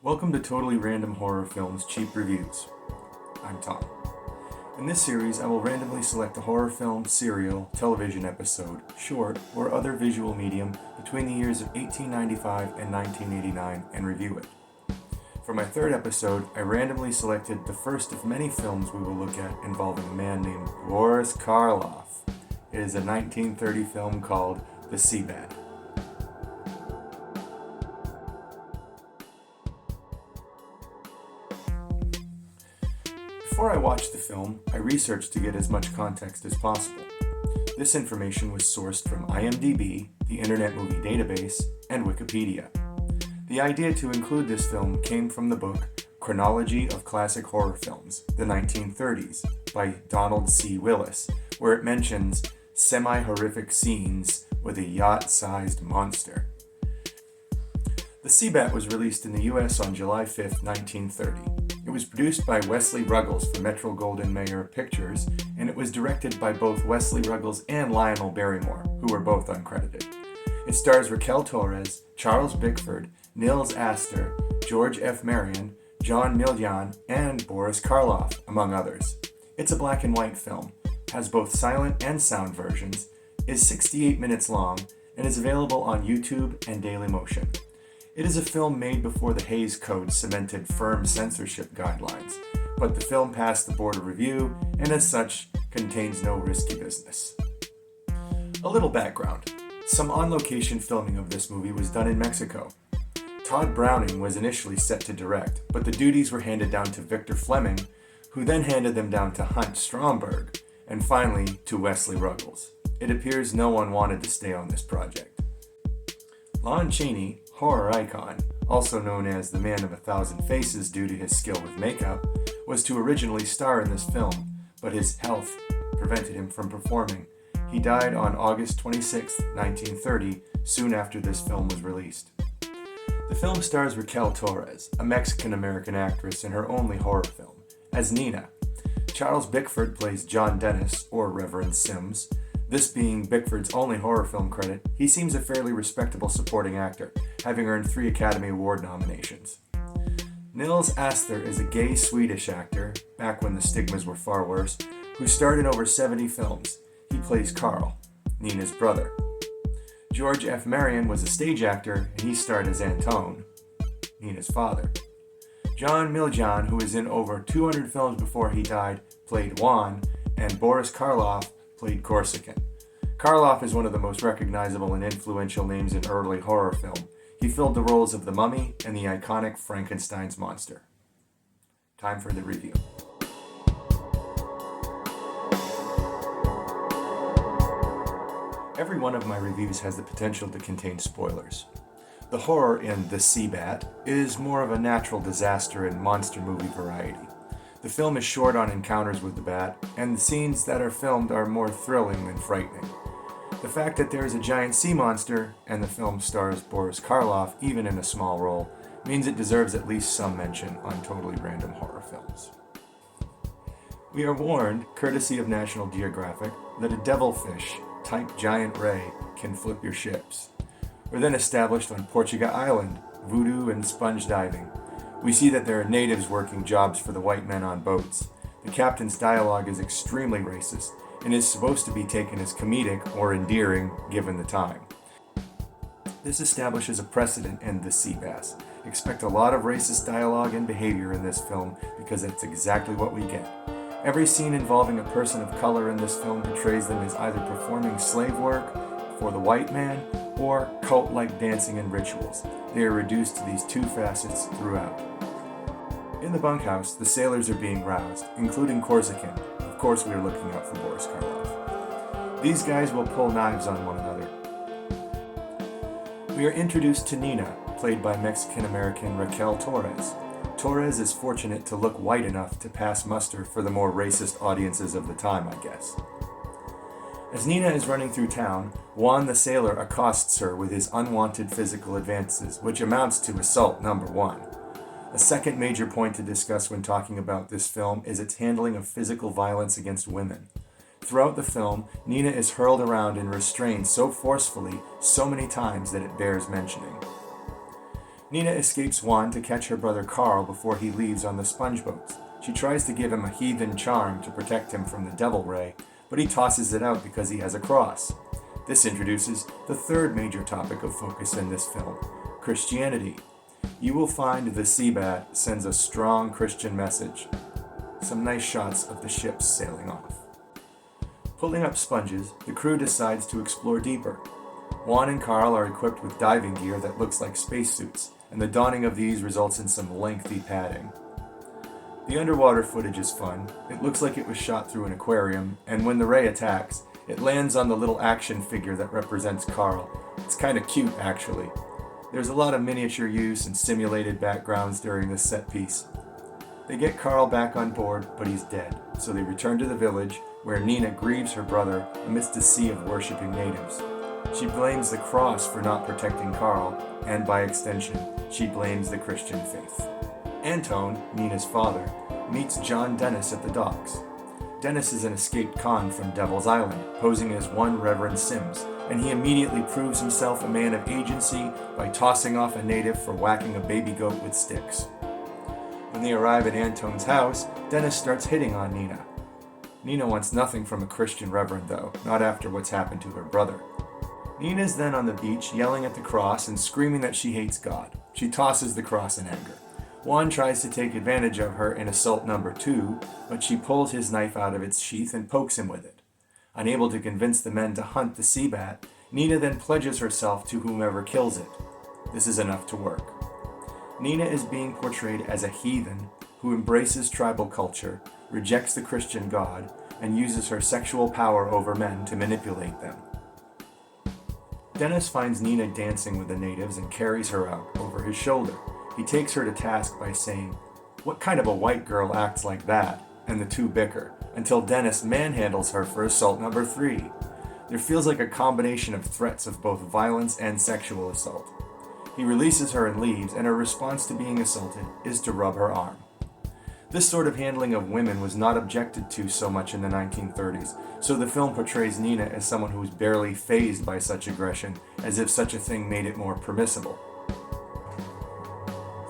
Welcome to Totally Random Horror Films Cheap Reviews. I'm Tom. In this series, I will randomly select a horror film, serial, television episode, short, or other visual medium between the years of 1895 and 1989 and review it. For my third episode, I randomly selected the first of many films we will look at involving a man named Boris Karloff. It is a 1930 film called The Sea Bat. Before I watched the film, I researched to get as much context as possible. This information was sourced from IMDb, the Internet Movie Database, and Wikipedia. The idea to include this film came from the book Chronology of Classic Horror Films, the 1930s, by Donald C. Willis, where it mentions semi-horrific scenes with a yacht-sized monster. The Sea Bat was released in the US on July 5, 1930. It was produced by Wesley Ruggles for Metro-Goldwyn-Mayer Pictures, and it was directed by both Wesley Ruggles and Lionel Barrymore, who were both uncredited. It stars Raquel Torres, Charles Bickford, Nils Astor, George F. Marion, John Miljan, and Boris Karloff, among others. It's a black and white film, has both silent and sound versions, is 68 minutes long, and is available on YouTube and Dailymotion. It is a film made before the Hays Code cemented firm censorship guidelines, but the film passed the board of review and as such contains no risky business. A little background. Some on-location filming of this movie was done in Mexico. Todd Browning was initially set to direct, but the duties were handed down to Victor Fleming, who then handed them down to Hunt Stromberg, and finally to Wesley Ruggles. It appears no one wanted to stay on this project. Lon Chaney, horror icon, also known as the Man of a Thousand Faces due to his skill with makeup, was to originally star in this film, but his health prevented him from performing. He died on August 26, 1930, soon after this film was released. The film stars Raquel Torres, a Mexican-American actress in her only horror film, as Nina. Charles Bickford plays John Dennis, or Reverend Sims. This being Bickford's only horror film credit, he seems a fairly respectable supporting actor, having earned 3 Academy Award nominations. Nils Astor is a gay Swedish actor, back when the stigmas were far worse, who starred in over 70 films. He plays Carl, Nina's brother. George F. Marion was a stage actor, and he starred as Antone, Nina's father. John Miljan, who was in over 200 films before he died, played Juan, and Boris Karloff played Corsican. Karloff is one of the most recognizable and influential names in early horror film. He filled the roles of the Mummy and the iconic Frankenstein's monster. Time for the review. Every one of my reviews has the potential to contain spoilers. The horror in The Sea Bat is more of a natural disaster and monster movie variety. The film is short on encounters with the bat, and the scenes that are filmed are more thrilling than frightening. The fact that there is a giant sea monster, and the film stars Boris Karloff even in a small role, means it deserves at least some mention on Totally Random Horror Films. We are warned, courtesy of National Geographic, that a devilfish-type giant ray can flip your ships. We're then established on Portuga Island, voodoo and sponge diving. We see that there are natives working jobs for the white men on boats. The captain's dialogue is extremely racist and is supposed to be taken as comedic or endearing given the time. This establishes a precedent in The Sea Bass. Expect a lot of racist dialogue and behavior in this film because that's exactly what we get. Every scene involving a person of color in this film portrays them as either performing slave work for the white man or cult-like dancing and rituals. They are reduced to these two facets throughout. In the bunkhouse, the sailors are being roused, including Corsican. Of course, we are looking out for Boris Karloff. These guys will pull knives on one another. We are introduced to Nina, played by Mexican-American Raquel Torres. Torres is fortunate to look white enough to pass muster for the more racist audiences of the time, I guess. As Nina is running through town, Juan the sailor accosts her with his unwanted physical advances, which amounts to assault number 1. A second major point to discuss when talking about this film is its handling of physical violence against women. Throughout the film, Nina is hurled around and restrained so forcefully so many times that it bears mentioning. Nina escapes Juan to catch her brother Carl before he leaves on the sponge boats. She tries to give him a heathen charm to protect him from the devil ray, but he tosses it out because he has a cross. This introduces the third major topic of focus in this film, Christianity. You will find the Seabat sends a strong Christian message. Some nice shots of the ships sailing off. Pulling up sponges, the crew decides to explore deeper. Juan and Carl are equipped with diving gear that looks like spacesuits, and the donning of these results in some lengthy padding. The underwater footage is fun. It looks like it was shot through an aquarium, and when the ray attacks, it lands on the little action figure that represents Carl. It's kind of cute, actually. There's a lot of miniature use and simulated backgrounds during this set piece. They get Carl back on board, but he's dead, so they return to the village, where Nina grieves her brother amidst a sea of worshipping natives. She blames the cross for not protecting Carl, and by extension, she blames the Christian faith. Antone, Nina's father, meets John Dennis at the docks. Dennis is an escaped con from Devil's Island, posing as one Reverend Sims, and he immediately proves himself a man of agency by tossing off a native for whacking a baby goat with sticks. When they arrive at Antone's house, Dennis starts hitting on Nina. Nina wants nothing from a Christian reverend, though, not after what's happened to her brother. Nina is then on the beach yelling at the cross and screaming that she hates God. She tosses the cross in anger. Juan tries to take advantage of her in assault number 2, but she pulls his knife out of its sheath and pokes him with it. Unable to convince the men to hunt the Seabat, Nina then pledges herself to whomever kills it. This is enough to work. Nina is being portrayed as a heathen who embraces tribal culture, rejects the Christian God, and uses her sexual power over men to manipulate them. Dennis finds Nina dancing with the natives and carries her out over his shoulder. He takes her to task by saying, "What kind of a white girl acts like that?" and the two bicker, until Dennis manhandles her for assault number 3. There feels like a combination of threats of both violence and sexual assault. He releases her and leaves, and her response to being assaulted is to rub her arm. This sort of handling of women was not objected to so much in the 1930s, so the film portrays Nina as someone who is barely fazed by such aggression, as if such a thing made it more permissible.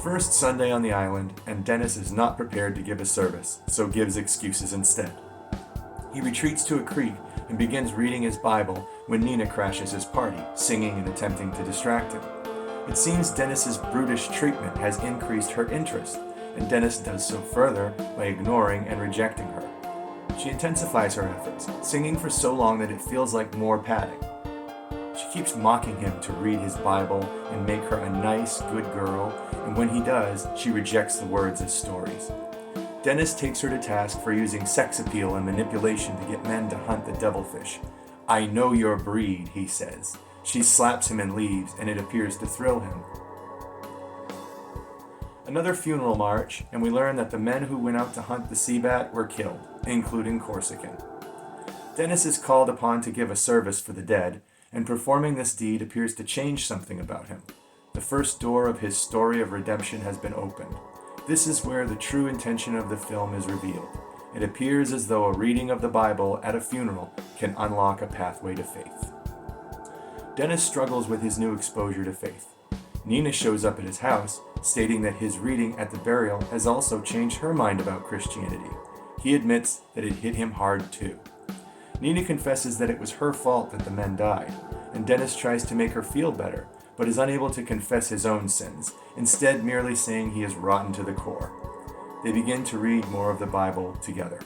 First Sunday on the island, and Dennis is not prepared to give a service, so gives excuses instead. He retreats to a creek and begins reading his Bible when Nina crashes his party, singing and attempting to distract him. It seems Dennis's brutish treatment has increased her interest, and Dennis does so further by ignoring and rejecting her. She intensifies her efforts, singing for so long that it feels like more padding. She keeps mocking him to read his Bible and make her a nice, good girl, and when he does, she rejects the words as stories. Dennis takes her to task for using sex appeal and manipulation to get men to hunt the devilfish. "I know your breed," he says. She slaps him and leaves, and it appears to thrill him. Another funeral march, and we learn that the men who went out to hunt the Seabat were killed, including Corsican. Dennis is called upon to give a service for the dead, and performing this deed appears to change something about him. The first door of his story of redemption has been opened. This is where the true intention of the film is revealed. It appears as though a reading of the Bible at a funeral can unlock a pathway to faith. Dennis struggles with his new exposure to faith. Nina shows up at his house, stating that his reading at the burial has also changed her mind about Christianity. He admits that it hit him hard too. Nina confesses that it was her fault that the men died, and Dennis tries to make her feel better, but is unable to confess his own sins, instead merely saying he is rotten to the core. They begin to read more of the Bible together.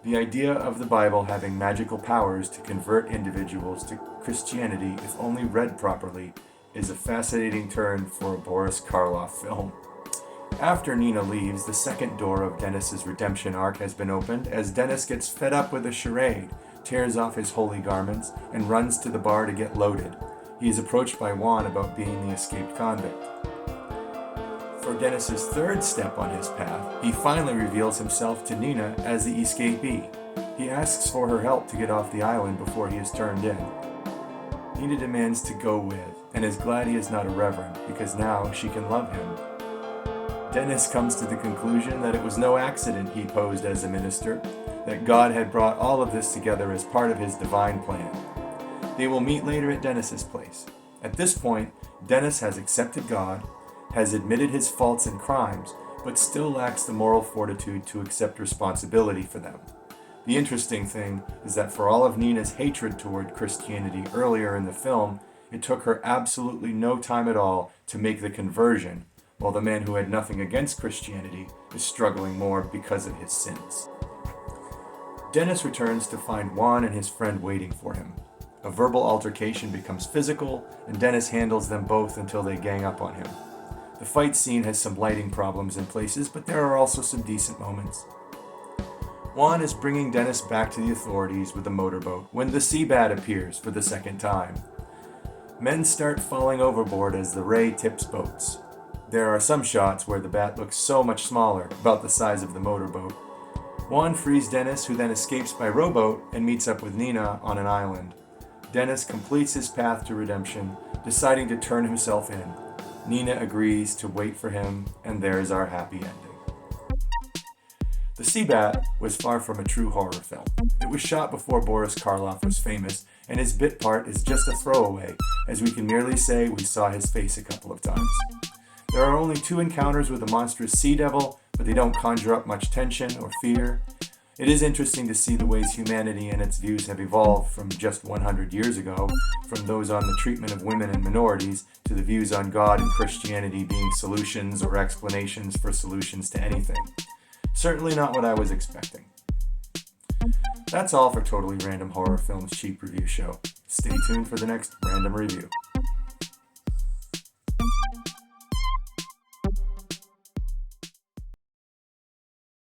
The idea of the Bible having magical powers to convert individuals to Christianity, if only read properly, is a fascinating turn for a Boris Karloff film. After Nina leaves, the second door of Dennis's redemption arc has been opened as Dennis gets fed up with a charade, tears off his holy garments, and runs to the bar to get loaded. He is approached by Juan about being the escaped convict. For Dennis's third step on his path, he finally reveals himself to Nina as the escapee. He asks for her help to get off the island before he is turned in. Nina demands to go with, and is glad he is not a reverend, because now she can love him. Dennis comes to the conclusion that it was no accident he posed as a minister, that God had brought all of this together as part of his divine plan. They will meet later at Dennis's place. At this point, Dennis has accepted God, has admitted his faults and crimes, but still lacks the moral fortitude to accept responsibility for them. The interesting thing is that for all of Nina's hatred toward Christianity earlier in the film, it took her absolutely no time at all to make the conversion, while the man who had nothing against Christianity is struggling more because of his sins. Dennis returns to find Juan and his friend waiting for him. A verbal altercation becomes physical, and Dennis handles them both until they gang up on him. The fight scene has some lighting problems in places, but there are also some decent moments. Juan is bringing Dennis back to the authorities with a motorboat when the sea bat appears for the second time. Men start falling overboard as the ray tips boats. There are some shots where the bat looks so much smaller, about the size of the motorboat. Juan frees Dennis, who then escapes by rowboat and meets up with Nina on an island. Dennis completes his path to redemption, deciding to turn himself in. Nina agrees to wait for him, and there's our happy ending. The Sea Bat was far from a true horror film. It was shot before Boris Karloff was famous, and his bit part is just a throwaway, as we can merely say we saw his face a couple of times. There are only 2 encounters with a monstrous sea devil, but they don't conjure up much tension or fear. It is interesting to see the ways humanity and its views have evolved from just 100 years ago, from those on the treatment of women and minorities to the views on God and Christianity being solutions or explanations for solutions to anything. Certainly not what I was expecting. That's all for Totally Random Horror Films Cheap Review Show. Stay tuned for the next random review.